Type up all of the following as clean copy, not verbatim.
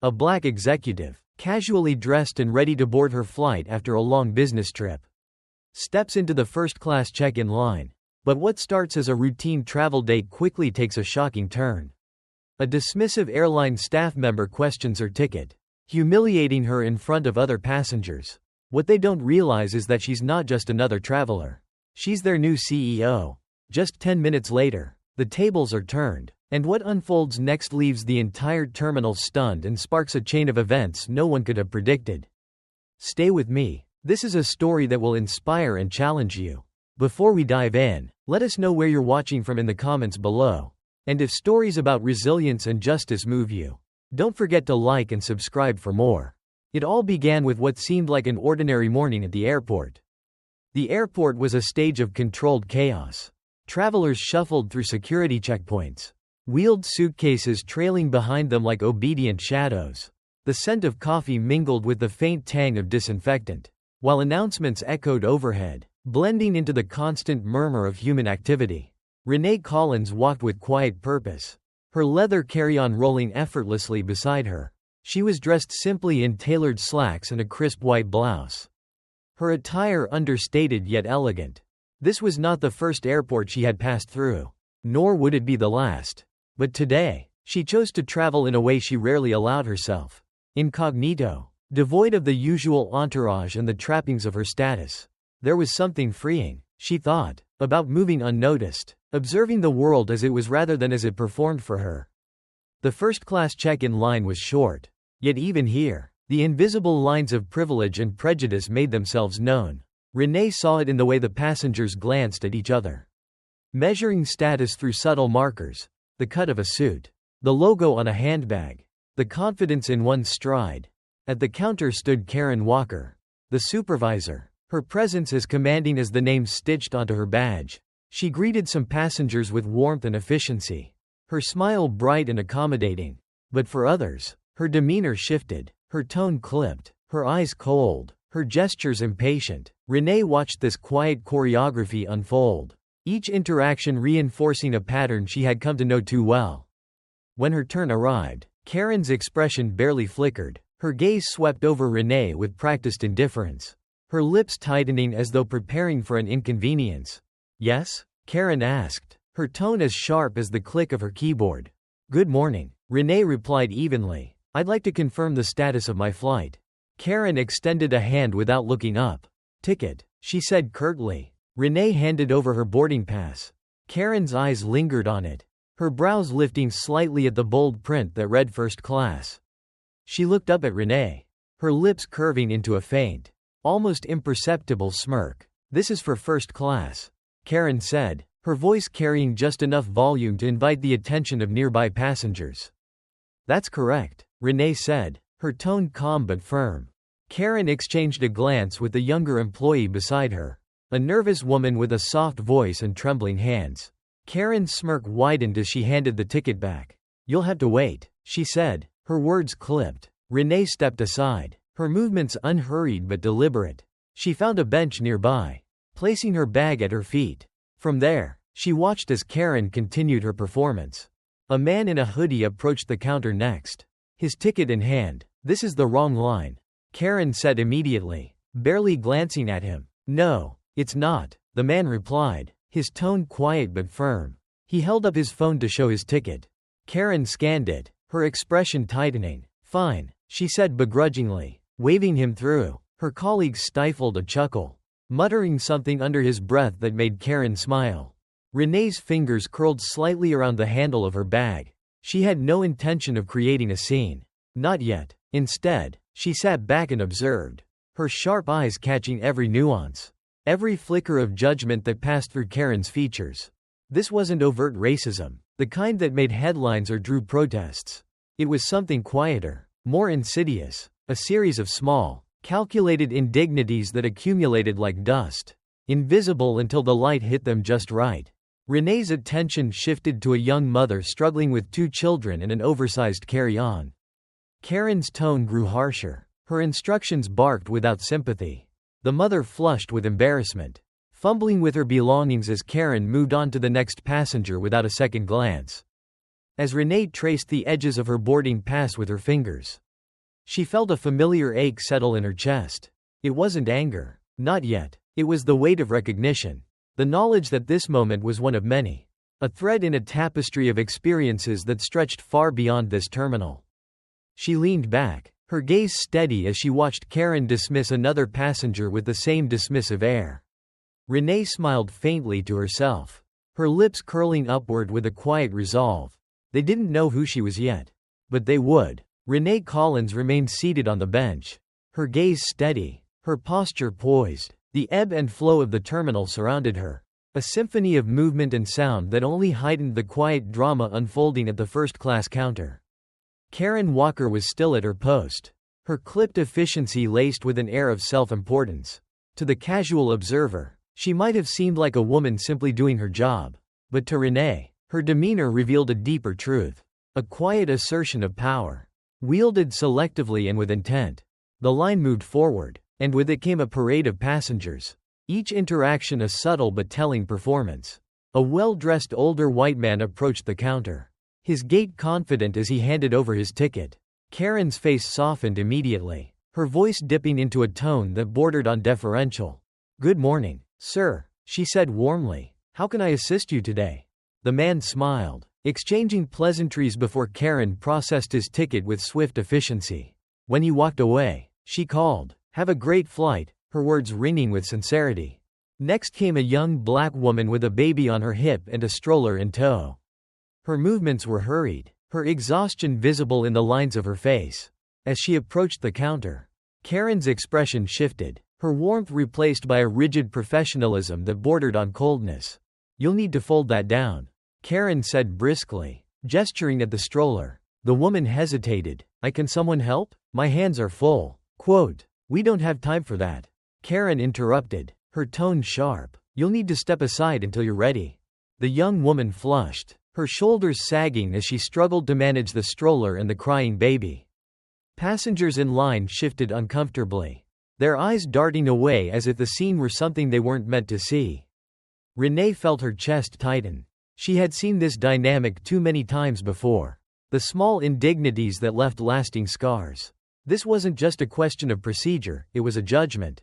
a black executive, casually dressed and ready to board her flight after a long business trip, steps into the first-class check-in line. But what starts as a routine travel date quickly takes a shocking turn. A dismissive airline staff member questions her ticket, humiliating her in front of other passengers. What they don't realize is that she's not just another traveler. She's their new CEO. Just 10 minutes later, the tables are turned, and what unfolds next leaves the entire terminal stunned and sparks a chain of events no one could have predicted. Stay with me. This is a story that will inspire and challenge you. Before we dive in, let us know where you're watching from in the comments below. And if stories about resilience and justice move you, don't forget to like and subscribe for more. It all began with what seemed like an ordinary morning at the airport. The airport was a stage of controlled chaos. Travelers shuffled through security checkpoints, wheeled suitcases trailing behind them like obedient shadows. The scent of coffee mingled with the faint tang of disinfectant, while announcements echoed overhead, blending into the constant murmur of human activity. Renee Collins walked with quiet purpose, her leather carry-on rolling effortlessly beside her. She was dressed simply in tailored slacks and a crisp white blouse, her attire understated yet elegant. This was not the first airport she had passed through, nor would it be the last. But today, she chose to travel in a way she rarely allowed herself. Incognito, devoid of the usual entourage and the trappings of her status. There was something freeing, she thought, about moving unnoticed, observing the world as it was rather than as it performed for her. The first-class check-in line was short, yet even here, the invisible lines of privilege and prejudice made themselves known. Renee saw it in the way the passengers glanced at each other, measuring status through subtle markers, the cut of a suit, the logo on a handbag, the confidence in one's stride. At the counter stood Karen Walker, the supervisor, her presence as commanding as the name stitched onto her badge. She greeted some passengers with warmth and efficiency, her smile bright and accommodating. But for others, her demeanor shifted, her tone clipped, her eyes cold, her gestures impatient. Renee watched this quiet choreography unfold, each interaction reinforcing a pattern she had come to know too well. When her turn arrived, Karen's expression barely flickered, her gaze swept over Renee with practiced indifference, her lips tightening as though preparing for an inconvenience. "Yes?" Karen asked, her tone as sharp as the click of her keyboard. "Good morning," Renee replied evenly. "I'd like to confirm the status of my flight." Karen extended a hand without looking up. "Ticket," she said curtly. Renee handed over her boarding pass. Karen's eyes lingered on it, her brows lifting slightly at the bold print that read first class. She looked up at Renee, her lips curving into a faint, almost imperceptible smirk. "This is for first class," Karen said, her voice carrying just enough volume to invite the attention of nearby passengers. "That's correct," Renee said, her tone calm but firm. Karen exchanged a glance with the younger employee beside her, a nervous woman with a soft voice and trembling hands. Karen's smirk widened as she handed the ticket back. "You'll have to wait," she said, her words clipped. Renee stepped aside, her movements unhurried but deliberate. She found a bench nearby, placing her bag at her feet. From there, she watched as Karen continued her performance. A man in a hoodie approached the counter next, his ticket in hand. "This is the wrong line," Karen said immediately, barely glancing at him. "No, it's not," the man replied, his tone quiet but firm. He held up his phone to show his ticket. Karen scanned it, her expression tightening. "Fine," she said begrudgingly, waving him through. Her colleagues stifled a chuckle, muttering something under his breath that made Karen smile. Renee's fingers curled slightly around the handle of her bag. She had no intention of creating a scene. Not yet. Instead, she sat back and observed, her sharp eyes catching every nuance, every flicker of judgment that passed through Karen's features. This wasn't overt racism, the kind that made headlines or drew protests. It was something quieter, more insidious, a series of small, calculated indignities that accumulated like dust, invisible until the light hit them just right. Renee's attention shifted to a young mother struggling with 2 children and an oversized carry-on. Karen's tone grew harsher, her instructions barked without sympathy. The mother flushed with embarrassment, fumbling with her belongings as Karen moved on to the next passenger without a second glance. As Renee traced the edges of her boarding pass with her fingers, She felt a familiar ache settle in her chest. It wasn't anger. Not yet. It was the weight of recognition. The knowledge that this moment was one of many. A thread in a tapestry of experiences that stretched far beyond this terminal. She leaned back, her gaze steady as she watched Karen dismiss another passenger with the same dismissive air. Renee smiled faintly to herself, her lips curling upward with a quiet resolve. They didn't know who she was yet. But they would. Renee Collins remained seated on the bench, her gaze steady, her posture poised. The ebb and flow of the terminal surrounded her. A symphony of movement and sound that only heightened the quiet drama unfolding at the first-class counter. Karen Walker was still at her post, her clipped efficiency laced with an air of self-importance. To the casual observer, she might have seemed like a woman simply doing her job. But to Renee, her demeanor revealed a deeper truth. A quiet assertion of power. Wielded selectively and with intent. The line moved forward, and with it came a parade of passengers. Each interaction a subtle but telling performance. A well-dressed older white man approached the counter, his gait confident as he handed over his ticket. Karen's face softened immediately, her voice dipping into a tone that bordered on deferential. "Good morning, sir," she said warmly. "How can I assist you today?" The man smiled, exchanging pleasantries before Karen processed his ticket with swift efficiency. When he walked away, she called, "Have a great flight," her words ringing with sincerity. Next came a young black woman with a baby on her hip and a stroller in tow. Her movements were hurried, her exhaustion visible in the lines of her face. As she approached the counter, Karen's expression shifted, her warmth replaced by a rigid professionalism that bordered on coldness. "You'll need to fold that down," Karen said briskly, gesturing at the stroller. The woman hesitated. Can someone help? My hands are full." Quote, "We don't have time for that," Karen interrupted, her tone sharp. "You'll need to step aside until you're ready." The young woman flushed, her shoulders sagging as she struggled to manage the stroller and the crying baby. Passengers in line shifted uncomfortably, their eyes darting away as if the scene were something they weren't meant to see. Renee felt her chest tighten. She had seen this dynamic too many times before. The small indignities that left lasting scars. This wasn't just a question of procedure, it was a judgment.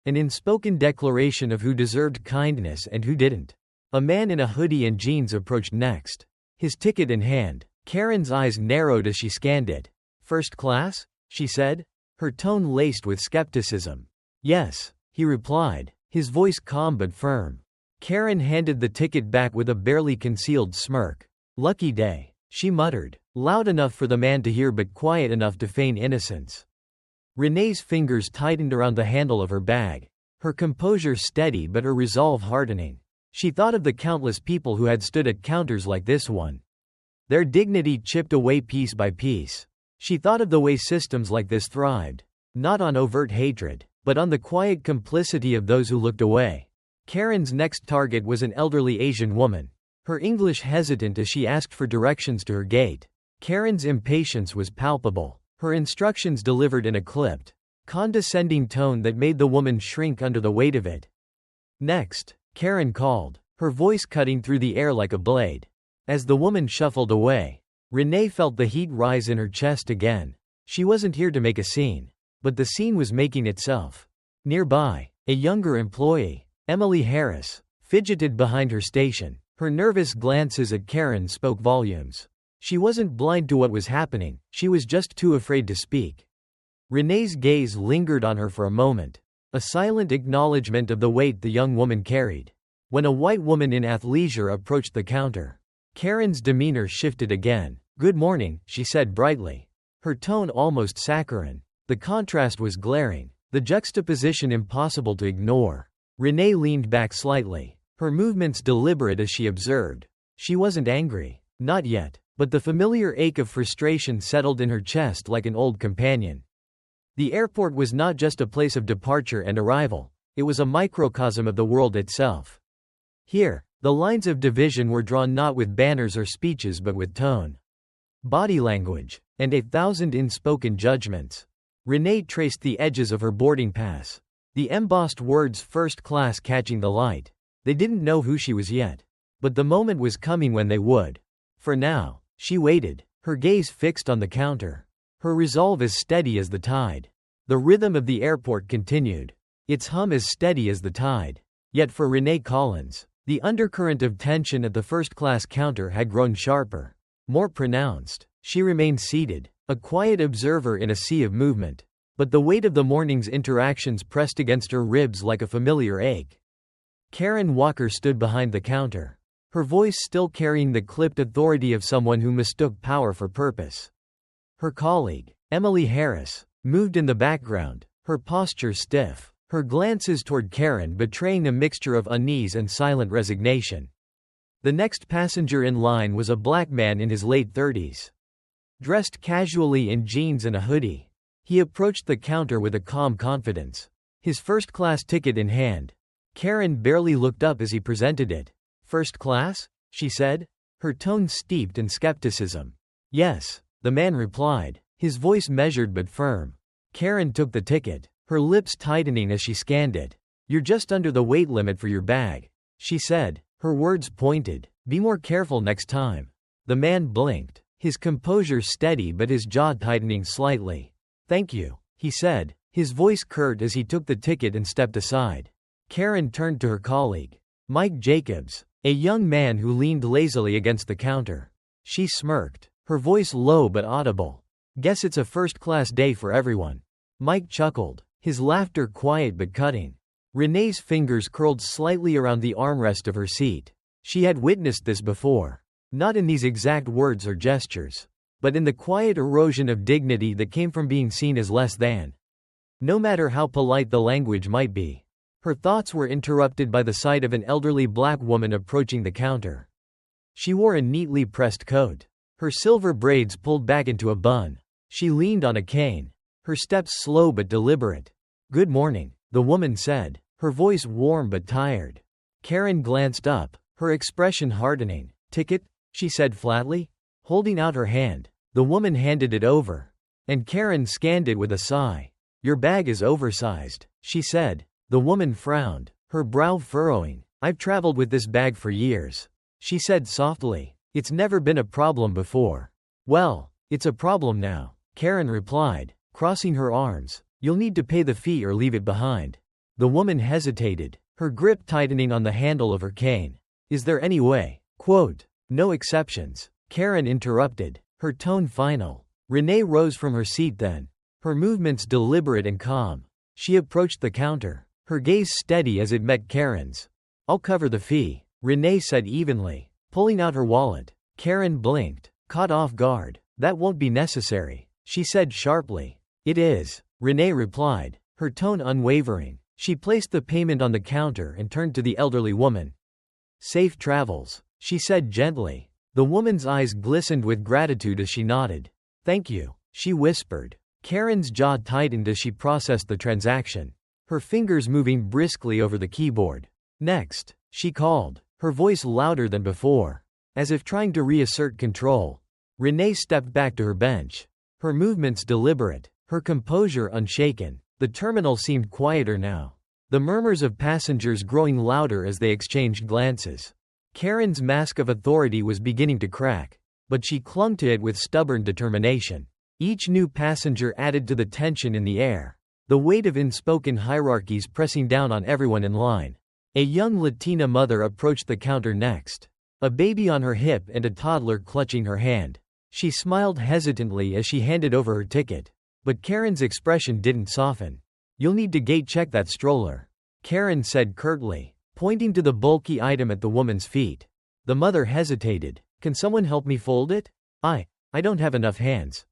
An unspoken declaration of who deserved kindness and who didn't. A man in a hoodie and jeans approached next, his ticket in hand. Karen's eyes narrowed as she scanned it. "First class?" she said, her tone laced with skepticism. "Yes," he replied, his voice calm but firm. Karen handed the ticket back with a barely concealed smirk. "Lucky day," she muttered, loud enough for the man to hear but quiet enough to feign innocence. Renee's fingers tightened around the handle of her bag, her composure steady but her resolve hardening. She thought of the countless people who had stood at counters like this one. Their dignity chipped away piece by piece. She thought of the way systems like this thrived, not on overt hatred, but on the quiet complicity of those who looked away. Karen's next target was an elderly Asian woman, her English hesitant as she asked for directions to her gate. Karen's impatience was palpable, her instructions delivered in a clipped, condescending tone that made the woman shrink under the weight of it. "Next," Karen called, her voice cutting through the air like a blade. As the woman shuffled away, Renee felt the heat rise in her chest again. She wasn't here to make a scene, but the scene was making itself. Nearby, a younger employee, Emily Harris, fidgeted behind her station. Her nervous glances at Karen spoke volumes. She wasn't blind to what was happening, she was just too afraid to speak. Renee's gaze lingered on her for a moment, a silent acknowledgement of the weight the young woman carried. When a white woman in athleisure approached the counter, Karen's demeanor shifted again. "Good morning," she said brightly, her tone almost saccharine. The contrast was glaring, the juxtaposition impossible to ignore. Renee leaned back slightly, her movements deliberate as she observed. She wasn't angry, not yet, but the familiar ache of frustration settled in her chest like an old companion. The airport was not just a place of departure and arrival, it was a microcosm of the world itself. Here, the lines of division were drawn not with banners or speeches but with tone, body language, and 1,000 unspoken judgments. Renee traced the edges of her boarding pass, the embossed words "first class" catching the light. They didn't know who she was yet, but the moment was coming when they would. For now, she waited, her gaze fixed on the counter, her resolve as steady as the tide. The rhythm of the airport continued, its hum as steady as the tide. Yet for Renee Collins, the undercurrent of tension at the first-class counter had grown sharper, more pronounced. She remained seated, a quiet observer in a sea of movement. But the weight of the morning's interactions pressed against her ribs like a familiar ache. Karen Walker stood behind the counter, her voice still carrying the clipped authority of someone who mistook power for purpose. Her colleague, Emily Harris, moved in the background, her posture stiff, her glances toward Karen betraying a mixture of unease and silent resignation. The next passenger in line was a black man in his late 30s. Dressed casually in jeans and a hoodie, he approached the counter with a calm confidence, his first-class ticket in hand. Karen barely looked up as he presented it. "First class?" she said, her tone steeped in skepticism. "Yes," the man replied, his voice measured but firm. Karen took the ticket, her lips tightening as she scanned it. "You're just under the weight limit for your bag," she said, her words pointed. "Be more careful next time." The man blinked, his composure steady but his jaw tightening slightly. "Thank you," he said, his voice curt as he took the ticket and stepped aside. Karen turned to her colleague, Mike Jacobs, a young man who leaned lazily against the counter. She smirked, her voice low but audible. "Guess it's a first-class day for everyone." Mike chuckled, his laughter quiet but cutting. Renee's fingers curled slightly around the armrest of her seat. She had witnessed this before. Not in these exact words or gestures, but in the quiet erosion of dignity that came from being seen as less than. No matter how polite the language might be. Her thoughts were interrupted by the sight of an elderly black woman approaching the counter. She wore a neatly pressed coat, her silver braids pulled back into a bun. She leaned on a cane, her steps slow but deliberate. "Good morning," the woman said, her voice warm but tired. Karen glanced up, her expression hardening. "Ticket?" she said flatly, holding out her hand. The woman handed it over, and Karen scanned it with a sigh. "Your bag is oversized," she said. The woman frowned, her brow furrowing. "I've traveled with this bag for years," she said softly. "It's never been a problem before." "Well, it's a problem now," Karen replied, crossing her arms. "You'll need to pay the fee or leave it behind." The woman hesitated, her grip tightening on the handle of her cane. "Is there any way?" "No exceptions," Karen interrupted, her tone final. Renee rose from her seat then, her movements deliberate and calm. She approached the counter, her gaze steady as it met Karen's. "I'll cover the fee," Renee said evenly, pulling out her wallet. Karen blinked, caught off guard. "That won't be necessary," she said sharply. "It is," Renee replied, her tone unwavering. She placed the payment on the counter and turned to the elderly woman. "Safe travels," she said gently. The woman's eyes glistened with gratitude as she nodded. "Thank you," she whispered. Karen's jaw tightened as she processed the transaction, her fingers moving briskly over the keyboard. "Next," she called, her voice louder than before, as if trying to reassert control. Renee stepped back to her bench, her movements deliberate, her composure unshaken. The terminal seemed quieter now, the murmurs of passengers growing louder as they exchanged glances. Karen's mask of authority was beginning to crack, but she clung to it with stubborn determination. Each new passenger added to the tension in the air, the weight of unspoken hierarchies pressing down on everyone in line. A young Latina mother approached the counter next, a baby on her hip and a toddler clutching her hand. She smiled hesitantly as she handed over her ticket, but Karen's expression didn't soften. "You'll need to gate check that stroller," Karen said curtly, pointing to the bulky item at the woman's feet. The mother hesitated. "Can someone help me fold it? I don't have enough hands."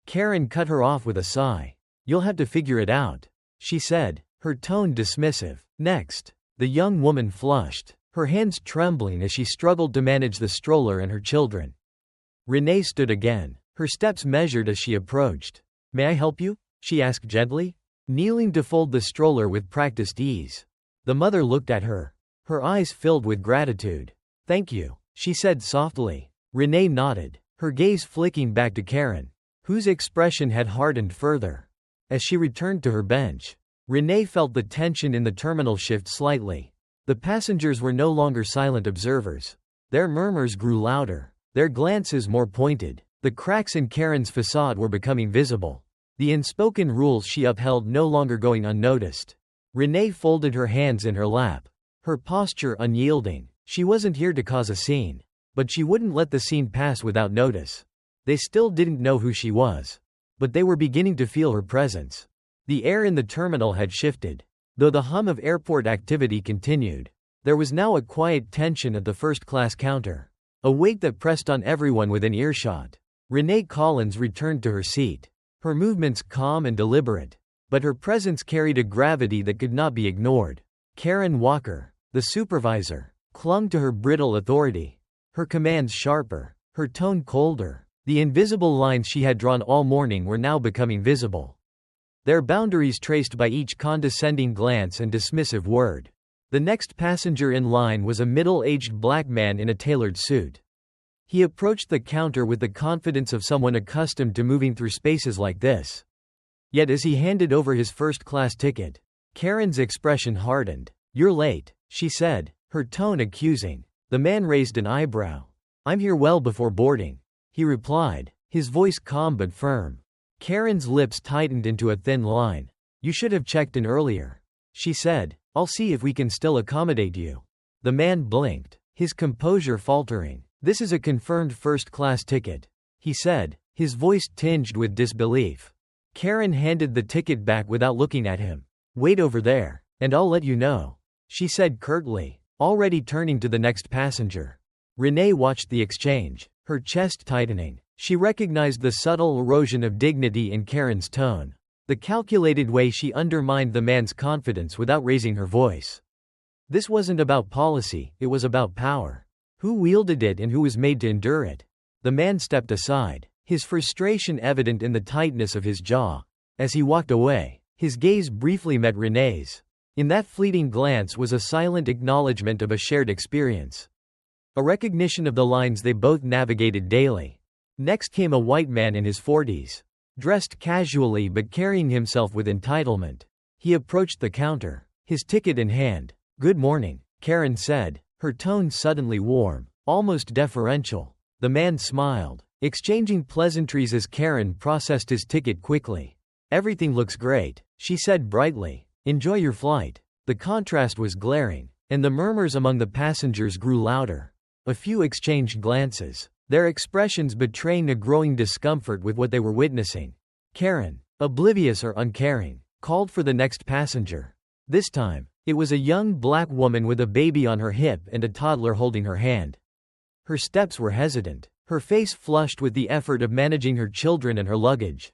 Karen cut her off with a sigh. "You'll have to figure it out," she said, her tone dismissive. Next, the young woman flushed, her hands trembling as she struggled to manage the stroller and her children. Renee stood again, her steps measured as she approached. "May I help you?" she asked gently, kneeling to fold the stroller with practiced ease. The mother looked at her, her eyes filled with gratitude. "Thank you," she said softly. Renee nodded, her gaze flicking back to Karen, whose expression had hardened further. As she returned to her bench, Renee felt the tension in the terminal shift slightly. The passengers were no longer silent observers. Their murmurs grew louder, their glances more pointed. The cracks in Karen's facade were becoming visible. The unspoken rules she upheld no longer going unnoticed. Renee folded her hands in her lap, her posture unyielding. She wasn't here to cause a scene, but she wouldn't let the scene pass without notice. They still didn't know who she was, but they were beginning to feel her presence. The air in the terminal had shifted. Though the hum of airport activity continued, there was now a quiet tension at the first-class counter, a weight that pressed on everyone within earshot. Renee Collins returned to her seat, her movements calm and deliberate, but her presence carried a gravity that could not be ignored. Karen Walker, the supervisor, clung to her brittle authority, her commands sharper, her tone colder. The invisible lines she had drawn all morning were now becoming visible, their boundaries traced by each condescending glance and dismissive word. The next passenger in line was a middle-aged black man in a tailored suit. He approached the counter with the confidence of someone accustomed to moving through spaces like this. Yet as he handed over his first-class ticket, Karen's expression hardened. "You're late," she said, her tone accusing. The man raised an eyebrow. "I'm here well before boarding," he replied, his voice calm but firm. Karen's lips tightened into a thin line. "You should have checked in earlier," she said. "I'll see if we can still accommodate you." The man blinked, his composure faltering. "This is a confirmed first-class ticket," he said, his voice tinged with disbelief. Karen handed the ticket back without looking at him. "Wait over there, and I'll let you know," she said curtly, already turning to the next passenger. Renee watched the exchange, her chest tightening. She recognized the subtle erosion of dignity in Karen's tone, the calculated way she undermined the man's confidence without raising her voice. This wasn't about policy, it was about power. Who wielded it and who was made to endure it? The man stepped aside, his frustration evident in the tightness of his jaw. As he walked away, his gaze briefly met Renee's. In that fleeting glance was a silent acknowledgement of a shared experience, a recognition of the lines they both navigated daily. Next came a white man in his 40s, dressed casually but carrying himself with entitlement. He approached the counter, his ticket in hand. "Good morning," Karen said, her tone suddenly warm, almost deferential. The man smiled, exchanging pleasantries as Karen processed his ticket quickly. "Everything looks great," she said brightly. "Enjoy your flight." The contrast was glaring, and the murmurs among the passengers grew louder. A few exchanged glances, their expressions betraying a growing discomfort with what they were witnessing. Karen, oblivious or uncaring, called for the next passenger. This time, it was a young black woman with a baby on her hip and a toddler holding her hand. Her steps were hesitant, her face flushed with the effort of managing her children and her luggage.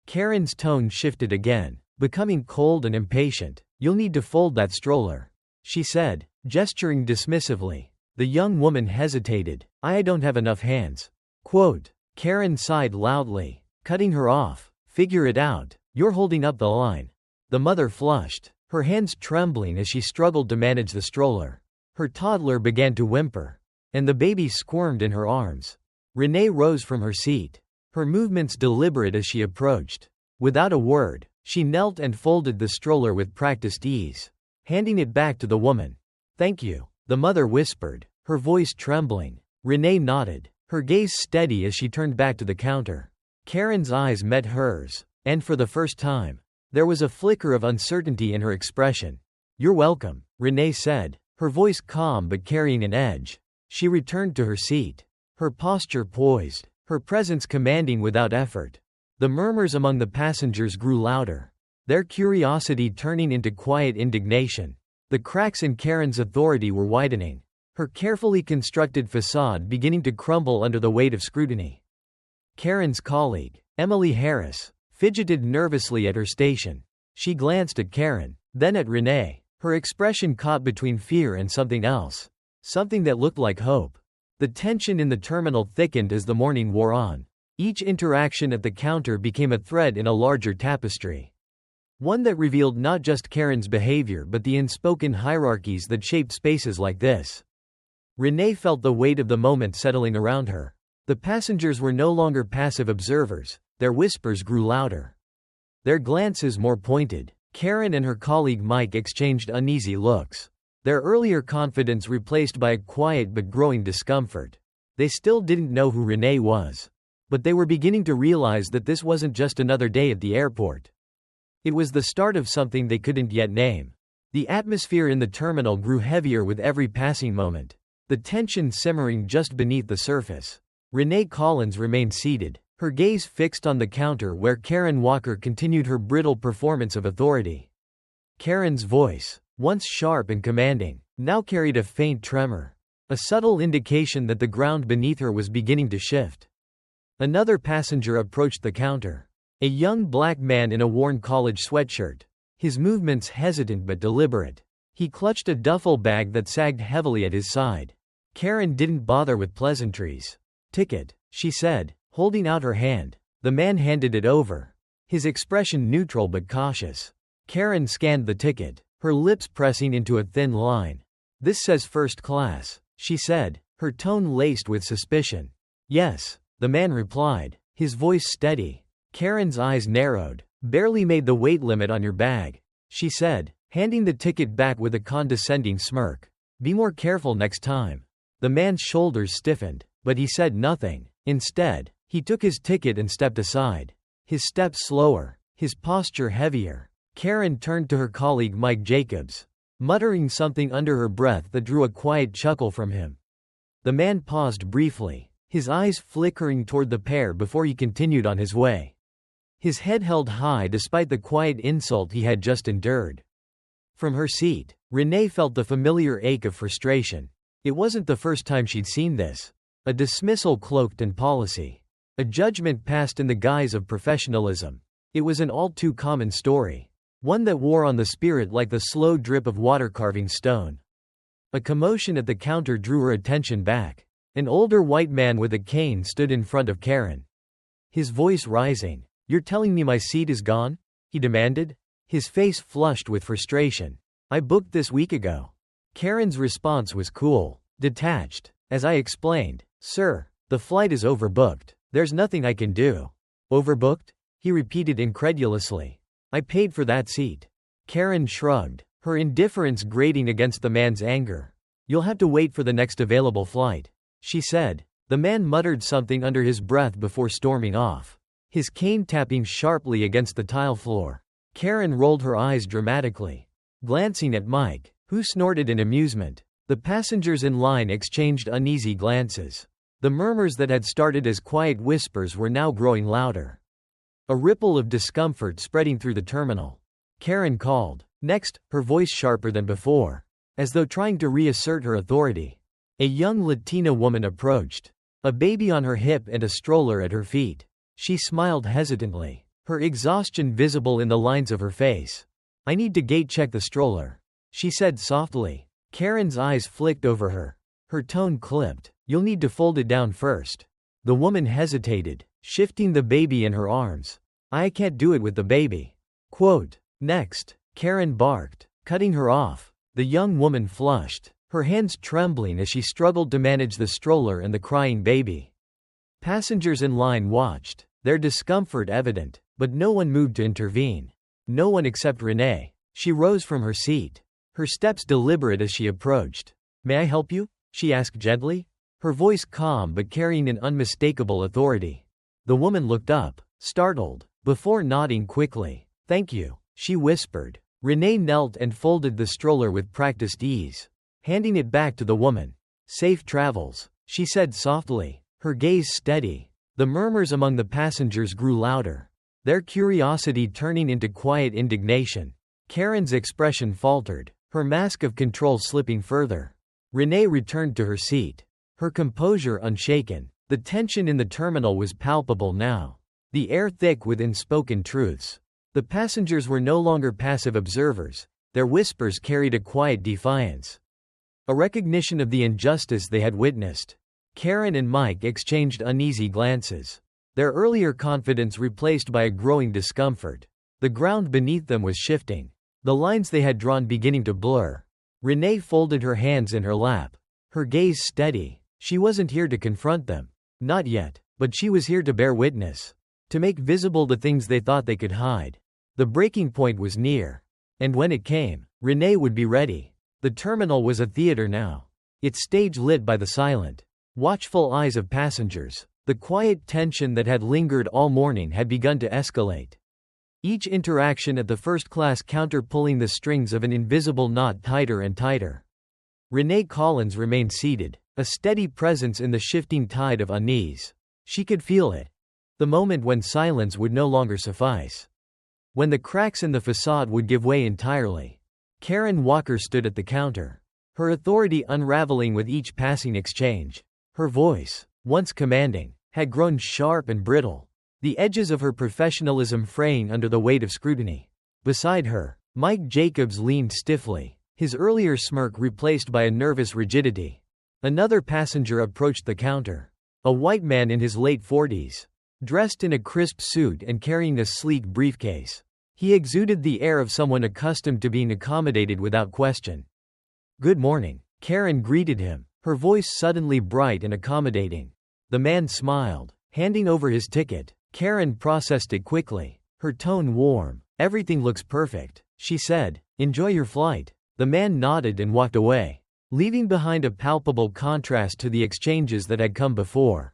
Karen's tone shifted again, becoming cold and impatient. "You'll need to fold that stroller," she said, gesturing dismissively. The young woman hesitated. "I don't have enough hands." Quote. Karen sighed loudly, cutting her off. "Figure it out. You're holding up the line." The mother flushed, her hands trembling as she struggled to manage the stroller. Her toddler began to whimper, and the baby squirmed in her arms. Renee rose from her seat, her movements deliberate as she approached. Without a word, she knelt and folded the stroller with practiced ease, handing it back to the woman. "Thank you," the mother whispered, her voice trembling. Renee nodded, her gaze steady as she turned back to the counter. Karen's eyes met hers, and for the first time, there was a flicker of uncertainty in her expression. "You're welcome," Renee said, her voice calm but carrying an edge. She returned to her seat, her posture poised, her presence commanding without effort. The murmurs among the passengers grew louder, their curiosity turning into quiet indignation. The cracks in Karen's authority were widening, her carefully constructed facade beginning to crumble under the weight of scrutiny. Karen's colleague, Emily Harris, fidgeted nervously at her station. She glanced at Karen, then at Renee, her expression caught between fear and something else, something that looked like hope. The tension in the terminal thickened as the morning wore on. Each interaction at the counter became a thread in a larger tapestry, one that revealed not just Karen's behavior but the unspoken hierarchies that shaped spaces like this. Renee felt the weight of the moment settling around her. The passengers were no longer passive observers, their whispers grew louder, their glances more pointed. Karen and her colleague Mike exchanged uneasy looks, their earlier confidence replaced by a quiet but growing discomfort. They still didn't know who Renee was, But they were beginning to realize that this wasn't just another day at the airport. It was the start of something they couldn't yet name. The atmosphere in the terminal grew heavier with every passing moment, the tension simmering just beneath the surface. Renee Collins remained seated, her gaze fixed on the counter where Karen Walker continued her brittle performance of authority. Karen's voice, once sharp and commanding, now carried a faint tremor, a subtle indication that the ground beneath her was beginning to shift. Another passenger approached the counter, a young black man in a worn college sweatshirt, his movements hesitant but deliberate. He clutched a duffel bag that sagged heavily at his side. Karen didn't bother with pleasantries. "Ticket," she said, holding out her hand. The man handed it over, his expression neutral but cautious. Karen scanned the ticket, her lips pressing into a thin line. "This says first class," she said, her tone laced with suspicion. "Yes," the man replied, his voice steady. Karen's eyes narrowed. "Barely made the weight limit on your bag," she said, handing the ticket back with a condescending smirk. "Be more careful next time." The man's shoulders stiffened, but he said nothing. Instead, he took his ticket and stepped aside, his steps slower, his posture heavier. Karen turned to her colleague Mike Jacobs, muttering something under her breath that drew a quiet chuckle from him. The man paused briefly, his eyes flickering toward the pair before he continued on his way, his head held high despite the quiet insult he had just endured. From her seat, Renee felt the familiar ache of frustration. It wasn't the first time she'd seen this. A dismissal cloaked in policy. A judgment passed in the guise of professionalism. It was an all-too common story. One that wore on the spirit like the slow drip of water carving stone. A commotion at the counter drew her attention back. An older white man with a cane stood in front of Karen, his voice rising. "You're telling me my seat is gone?" he demanded, his face flushed with frustration. "I booked this week ago." Karen's response was cool, detached. "As I explained, sir, the flight is overbooked. There's nothing I can do." "Overbooked?" he repeated incredulously. "I paid for that seat." Karen shrugged, her indifference grating against the man's anger. "You'll have to wait for the next available flight," she said. The man muttered something under his breath before storming off, his cane tapping sharply against the tile floor. Karen rolled her eyes dramatically, glancing at Mike, who snorted in amusement. The passengers in line exchanged uneasy glances. The murmurs that had started as quiet whispers were now growing louder. A ripple of discomfort spreading through the terminal. Karen called. Next, her voice sharper than before, as though trying to reassert her authority. A young Latina woman approached, a baby on her hip and a stroller at her feet. She smiled hesitantly, her exhaustion visible in the lines of her face. "I need to gate-check the stroller," she said softly. Karen's eyes flicked over her. Her tone clipped. "You'll need to fold it down first." The woman hesitated, shifting the baby in her arms. "I can't do it with the baby." Quote, "Next," Karen barked, cutting her off. The young woman flushed, her hands trembling as she struggled to manage the stroller and the crying baby. Passengers in line watched, their discomfort evident, but no one moved to intervene. No one except Renee. She rose from her seat, her steps deliberate as she approached. "May I help you?" she asked gently, her voice calm but carrying an unmistakable authority. The woman looked up, startled, before nodding quickly. "Thank you," she whispered. Renee knelt and folded the stroller with practiced ease, handing it back to the woman. "Safe travels," she said softly, her gaze steady. The murmurs among the passengers grew louder, their curiosity turning into quiet indignation. Karen's expression faltered, her mask of control slipping further. Renee returned to her seat, her composure unshaken. The tension in the terminal was palpable now, the air thick with unspoken truths. The passengers were no longer passive observers, their whispers carried a quiet defiance, a recognition of the injustice they had witnessed. Karen and Mike exchanged uneasy glances, their earlier confidence replaced by a growing discomfort. The ground beneath them was shifting, the lines they had drawn beginning to blur. Renee folded her hands in her lap, her gaze steady. She wasn't here to confront them. Not yet, but she was here to bear witness, to make visible the things they thought they could hide. The breaking point was near, and when it came, Renee would be ready. The terminal was a theater now, its stage lit by the silent, watchful eyes of passengers, The quiet tension that had lingered all morning had begun to escalate. Each interaction at the first-class counter pulling the strings of an invisible knot tighter and tighter. Renee Collins remained seated, a steady presence in the shifting tide of unease. She could feel it. The moment when silence would no longer suffice. When the cracks in the facade would give way entirely. Karen Walker stood at the counter, her authority unraveling with each passing exchange. Her voice, once commanding, had grown sharp and brittle, the edges of her professionalism fraying under the weight of scrutiny. Beside her, Mike Jacobs leaned stiffly, his earlier smirk replaced by a nervous rigidity. Another passenger approached the counter. A white man in his late 40s, dressed in a crisp suit and carrying a sleek briefcase. He exuded the air of someone accustomed to being accommodated without question. "Good morning," Karen greeted him, her voice suddenly bright and accommodating. The man smiled, handing over his ticket. Karen processed it quickly, her tone warm. "Everything looks perfect," she said. "Enjoy your flight." The man nodded and walked away, leaving behind a palpable contrast to the exchanges that had come before.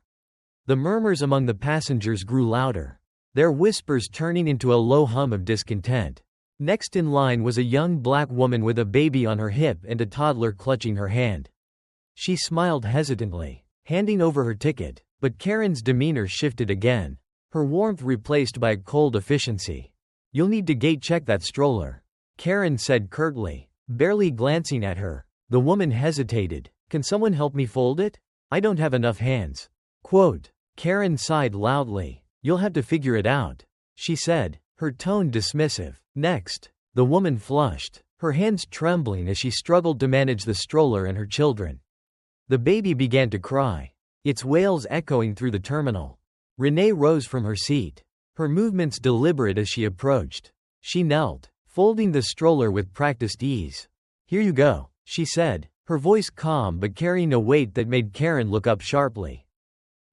The murmurs among the passengers grew louder, their whispers turning into a low hum of discontent. Next in line was a young black woman with a baby on her hip and a toddler clutching her hand. She smiled hesitantly, handing over her ticket, but Karen's demeanor shifted again, her warmth replaced by a cold efficiency. "You'll need to gate-check that stroller," Karen said curtly, barely glancing at her. The woman hesitated. "Can someone help me fold it? I don't have enough hands." Quote. Karen sighed loudly. "You'll have to figure it out," she said, her tone dismissive. Next, the woman flushed, her hands trembling as she struggled to manage the stroller and her children. The baby began to cry, its wails echoing through the terminal. Renee rose from her seat, her movements deliberate as she approached. She knelt, folding the stroller with practiced ease. "Here you go," she said, her voice calm but carrying a weight that made Karen look up sharply.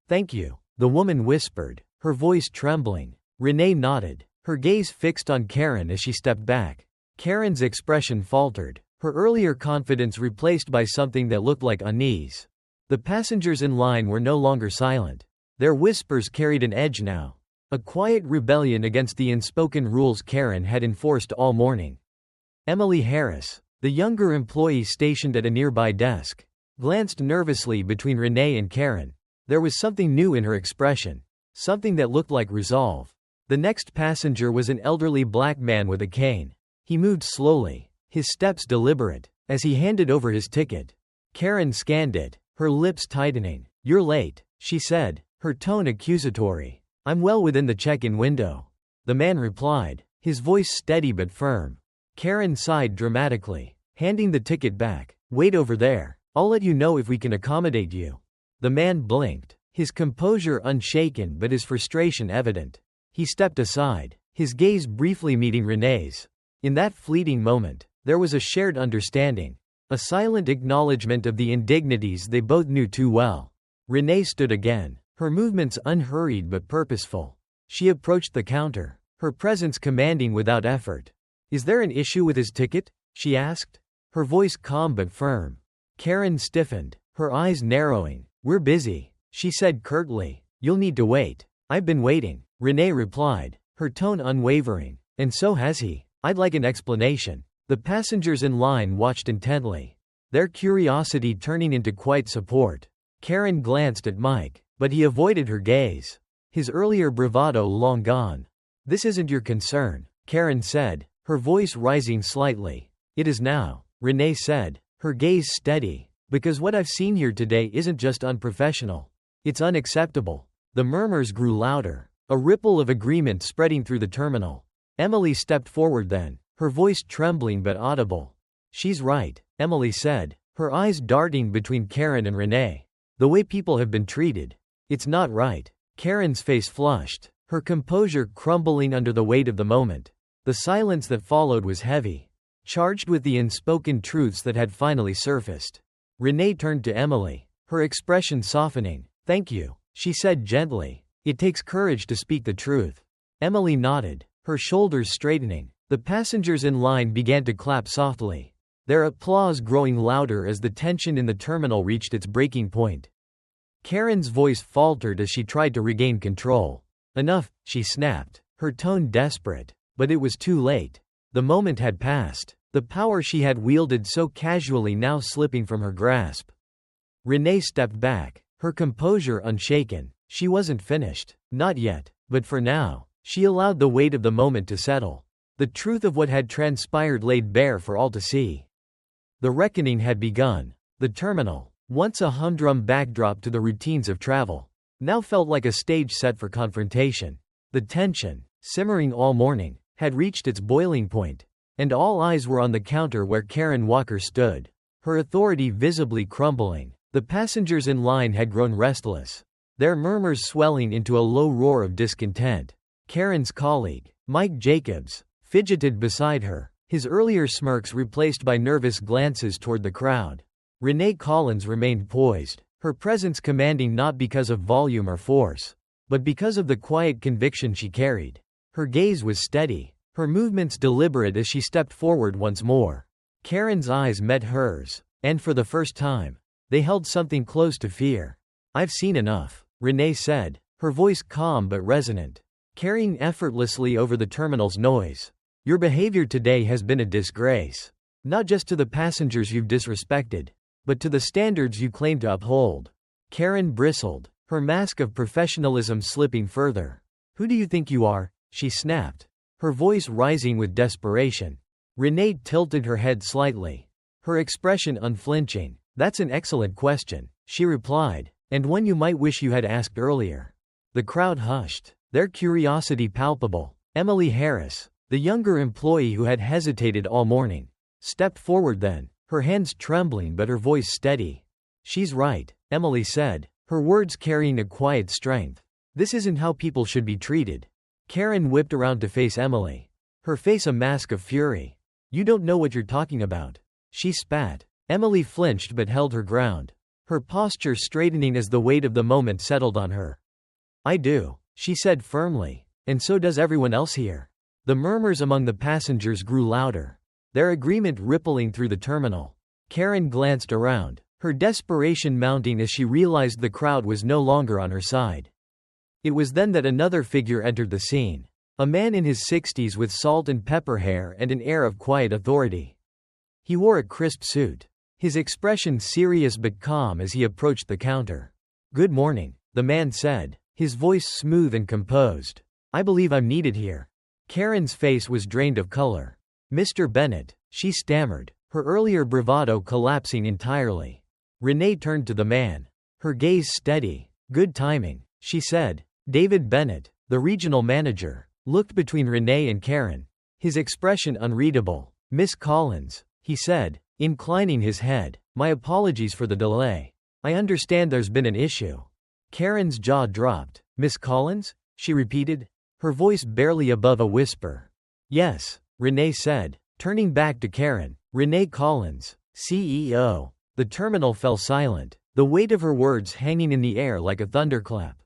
"Thank you," the woman whispered, her voice trembling. Renee nodded, her gaze fixed on Karen as she stepped back. Karen's expression faltered, her earlier confidence replaced by something that looked like unease. The passengers in line were no longer silent. Their whispers carried an edge now, a quiet rebellion against the unspoken rules Karen had enforced all morning. Emily Harris, the younger employee stationed at a nearby desk, glanced nervously between Renee and Karen. There was something new in her expression, something that looked like resolve. The next passenger was an elderly black man with a cane. He moved slowly, his steps deliberate, as he handed over his ticket. Karen scanned it, her lips tightening. "You're late," she said, her tone accusatory. "I'm well within the check-in window," the man replied, his voice steady but firm. Karen sighed dramatically, handing the ticket back. "Wait over there. I'll let you know if we can accommodate you." The man blinked, his composure unshaken but his frustration evident. He stepped aside, his gaze briefly meeting Renee's. In that fleeting moment, there was a shared understanding, a silent acknowledgement of the indignities they both knew too well. Renee stood again, her movements unhurried but purposeful. She approached the counter, her presence commanding without effort. "Is there an issue with his ticket?" she asked, her voice calm but firm. Karen stiffened, her eyes narrowing. "We're busy," she said curtly. "You'll need to wait." "I've been waiting," Renee replied, her tone unwavering. "And so has he. I'd like an explanation." The passengers in line watched intently, their curiosity turning into quiet support. Karen glanced at Mike, but he avoided her gaze, his earlier bravado long gone. "This isn't your concern," Karen said, her voice rising slightly. "It is now," Renee said, her gaze steady, "because what I've seen here today isn't just unprofessional. It's unacceptable." The murmurs grew louder, a ripple of agreement spreading through the terminal. Emily stepped forward then, her voice trembling but audible. "She's right," Emily said, her eyes darting between Karen and Renee. "The way people have been treated. It's not right." Karen's face flushed, her composure crumbling under the weight of the moment. The silence that followed was heavy, charged with the unspoken truths that had finally surfaced. Renee turned to Emily, her expression softening. "Thank you," she said gently. "It takes courage to speak the truth." Emily nodded, her shoulders straightening. The passengers in line began to clap softly, their applause growing louder as the tension in the terminal reached its breaking point. Karen's voice faltered as she tried to regain control. Enough, she snapped, her tone desperate. But it was too late. The moment had passed. The power she had wielded so casually now slipping from her grasp. Renee stepped back, her composure unshaken. She wasn't finished. Not yet. But for now, she allowed the weight of the moment to settle. The truth of what had transpired laid bare for all to see. The reckoning had begun. The terminal, once a humdrum backdrop to the routines of travel, now felt like a stage set for confrontation. The tension, simmering all morning, had reached its boiling point, and all eyes were on the counter where Karen Walker stood, her authority visibly crumbling. The passengers in line had grown restless, their murmurs swelling into a low roar of discontent. Karen's colleague, Mike Jacobs, fidgeted beside her, his earlier smirks replaced by nervous glances toward the crowd. Renee Collins remained poised, her presence commanding not because of volume or force, but because of the quiet conviction she carried. Her gaze was steady, her movements deliberate as she stepped forward once more. Karen's eyes met hers, and for the first time, they held something close to fear. "I've seen enough," Renee said, her voice calm but resonant, carrying effortlessly over the terminal's noise. "Your behavior today has been a disgrace. Not just to the passengers you've disrespected, but to the standards you claim to uphold." Karen bristled, her mask of professionalism slipping further. "Who do you think you are?" she snapped, her voice rising with desperation. Renee tilted her head slightly, her expression unflinching. "That's an excellent question," she replied, "and one you might wish you had asked earlier." The crowd hushed, their curiosity palpable. Emily Harris, the younger employee who had hesitated all morning, stepped forward then, her hands trembling but her voice steady. "She's right," Emily said, her words carrying a quiet strength. "This isn't how people should be treated." Karen whipped around to face Emily, her face a mask of fury. "You don't know what you're talking about," she spat. Emily flinched but held her ground, her posture straightening as the weight of the moment settled on her. "I do," she said firmly, "and so does everyone else here." The murmurs among the passengers grew louder, their agreement rippling through the terminal. Karen glanced around, her desperation mounting as she realized the crowd was no longer on her side. It was then that another figure entered the scene. A man in his 60s with salt and pepper hair and an air of quiet authority. He wore a crisp suit, his expression serious but calm as he approached the counter. "Good morning," the man said, his voice smooth and composed. "I believe I'm needed here." Karen's face was drained of color. "Mr. Bennett," she stammered, her earlier bravado collapsing entirely. Renee turned to the man, her gaze steady. "Good timing," she said. David Bennett, the regional manager, looked between Renee and Karen, his expression unreadable. "Miss Collins," he said, inclining his head, "my apologies for the delay. I understand there's been an issue." Karen's jaw dropped. "Miss Collins?" she repeated, her voice barely above a whisper. "Yes," Renee said, turning back to Karen. "Renee Collins, CEO." The terminal fell silent, the weight of her words hanging in the air like a thunderclap.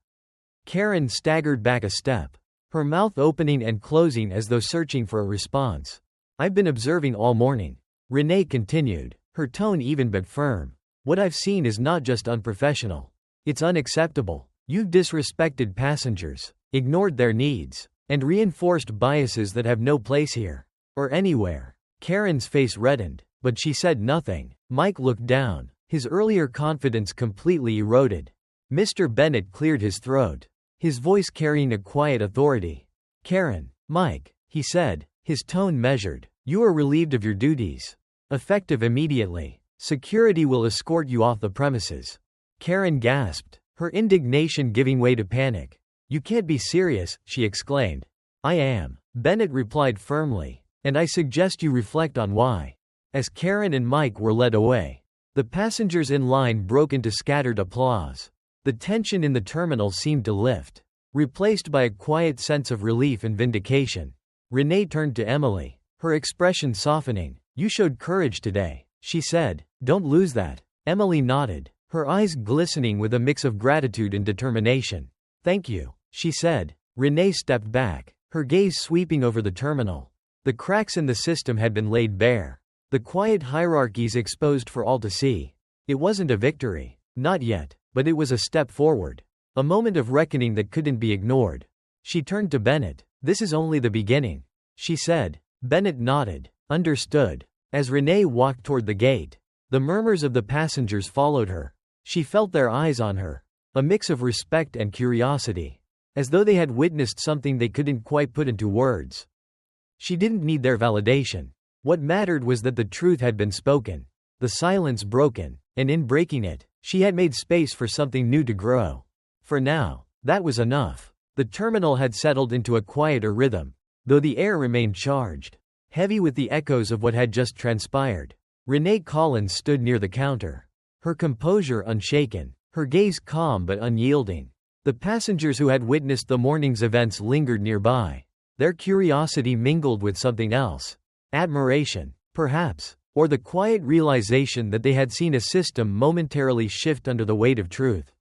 Karen staggered back a step, her mouth opening and closing as though searching for a response. "I've been observing all morning," Renee continued, her tone even but firm. "What I've seen is not just unprofessional. It's unacceptable. You've disrespected passengers, ignored their needs, and reinforced biases that have no place here, or anywhere." Karen's face reddened, but she said nothing. Mike looked down, his earlier confidence completely eroded. Mr. Bennett cleared his throat, his voice carrying a quiet authority. "Karen, Mike," he said, his tone measured, "you are relieved of your duties. Effective immediately. Security will escort you off the premises." Karen gasped, her indignation giving way to panic. "You can't be serious," she exclaimed. "I am," Bennett replied firmly, "and I suggest you reflect on why." As Karen and Mike were led away, the passengers in line broke into scattered applause. The tension in the terminal seemed to lift, replaced by a quiet sense of relief and vindication. Renee turned to Emily, her expression softening. "You showed courage today," she said. "Don't lose that." Emily nodded, her eyes glistening with a mix of gratitude and determination. "Thank you," she said. Renee stepped back, her gaze sweeping over the terminal. The cracks in the system had been laid bare, the quiet hierarchies exposed for all to see. It wasn't a victory. Not yet. but it was a step forward. A moment of reckoning that couldn't be ignored. She turned to Bennett. "This is only the beginning," she said. Bennett nodded. "Understood." As Renee walked toward the gate, the murmurs of the passengers followed her. She felt their eyes on her. A mix of respect and curiosity. As though they had witnessed something they couldn't quite put into words. She didn't need their validation. What mattered was that the truth had been spoken. The silence broken, and in breaking it, she had made space for something new to grow. For now, that was enough. The terminal had settled into a quieter rhythm, though the air remained charged, heavy with the echoes of what had just transpired. Renee Collins stood near the counter, her composure unshaken, her gaze calm but unyielding. The passengers who had witnessed the morning's events lingered nearby. Their curiosity mingled with something else. Admiration, perhaps, or the quiet realization that they had seen a system momentarily shift under the weight of truth.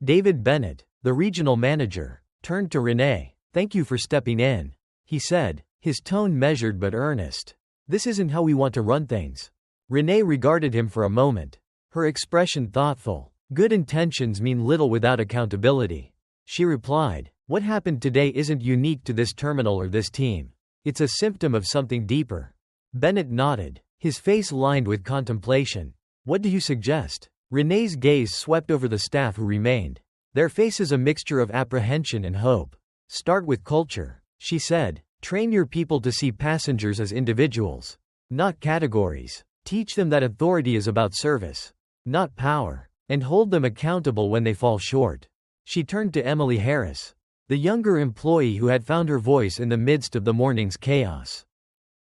David Bennett, the regional manager, turned to Renee. "Thank you for stepping in," he said, his tone measured but earnest. "This isn't how we want to run things." Renee regarded him for a moment, her expression thoughtful. "Good intentions mean little without accountability." She replied, "What happened today isn't unique to this terminal or this team. It's a symptom of something deeper." Bennett nodded, his face lined with contemplation. "What do you suggest?" Renee's gaze swept over the staff who remained, their faces a mixture of apprehension and hope. "Start with culture," she said. "Train your people to see passengers as individuals, not categories. Teach them that authority is about service, not power, and hold them accountable when they fall short." She turned to Emily Harris, the younger employee who had found her voice in the midst of the morning's chaos.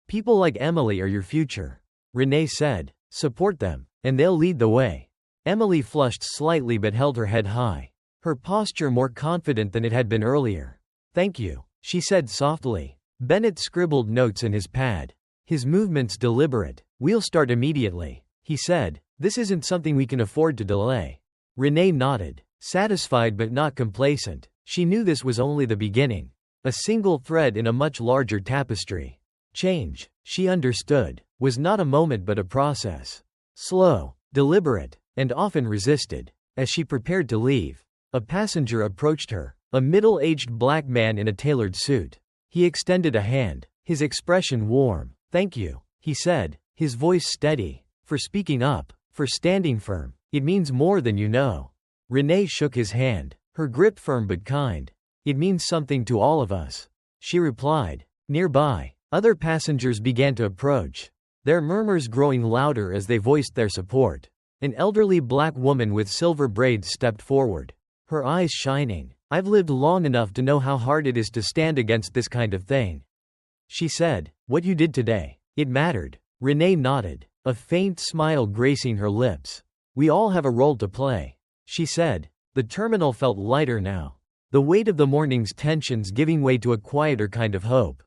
"People like Emily are your future," Renee said. "Support them, and they'll lead the way." Emily flushed slightly but held her head high, her posture more confident than it had been earlier. "Thank you," she said softly. Bennett scribbled notes in his pad, his movements deliberate. "We'll start immediately," he said. "This isn't something we can afford to delay." Renee nodded, satisfied but not complacent. She knew this was only the beginning, a single thread in a much larger tapestry. Change, she understood, was not a moment but a process. Slow, deliberate, and often resisted. As she prepared to leave, a passenger approached her, a middle-aged black man in a tailored suit. He extended a hand, his expression warm. "Thank you," he said, his voice steady, "for speaking up, for standing firm. It means more than you know." Renee shook his hand, her grip firm but kind. "It means something to all of us," she replied. Nearby, other passengers began to approach, their murmurs growing louder as they voiced their support. An elderly black woman with silver braids stepped forward, her eyes shining. "I've lived long enough to know how hard it is to stand against this kind of thing," she said. "What you did today, it mattered." Renee nodded, a faint smile gracing her lips. "We all have a role to play," she said. The terminal felt lighter now, the weight of the morning's tensions giving way to a quieter kind of hope.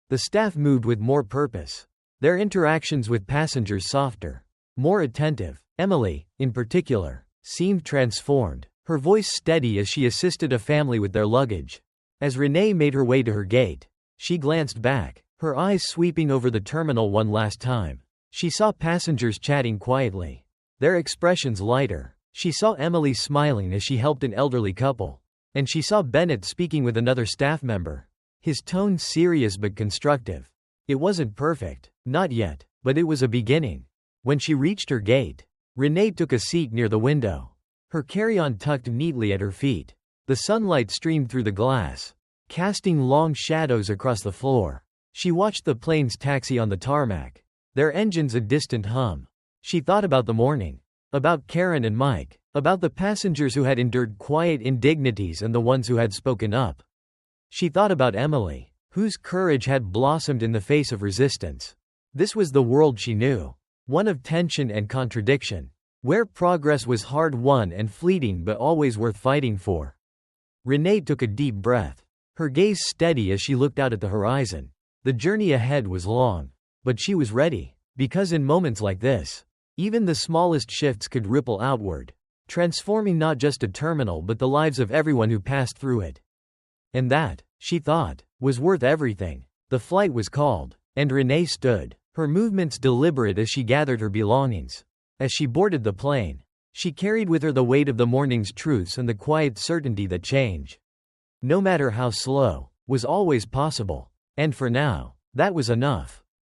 The staff moved with more purpose, their interactions with passengers softer, more attentive. Emily, in particular, seemed transformed, her voice steady as she assisted a family with their luggage. As Renee made her way to her gate, she glanced back, her eyes sweeping over the terminal one last time. She saw passengers chatting quietly, their expressions lighter. She saw Emily smiling as she helped an elderly couple. And she saw Bennett speaking with another staff member, his tone serious but constructive. It wasn't perfect, not yet, but it was a beginning. When she reached her gate, Renee took a seat near the window, her carry-on tucked neatly at her feet. The sunlight streamed through the glass, casting long shadows across the floor. She watched the planes taxi on the tarmac, their engines a distant hum. She thought about the morning, about Karen and Mike, about the passengers who had endured quiet indignities and the ones who had spoken up. She thought about Emily, whose courage had blossomed in the face of resistance. This was the world she knew, one of tension and contradiction, where progress was hard-won and fleeting but always worth fighting for. Renee took a deep breath, her gaze steady as she looked out at the horizon. The journey ahead was long, but she was ready, because in moments like this, even the smallest shifts could ripple outward, transforming not just a terminal but the lives of everyone who passed through it. And that, she thought, was worth everything. The flight was called, and Renee stood, her movements deliberate as she gathered her belongings. As she boarded the plane, She carried with her the weight of the morning's truths and the quiet certainty that change, no matter how slow, was always possible. And for now, that was enough.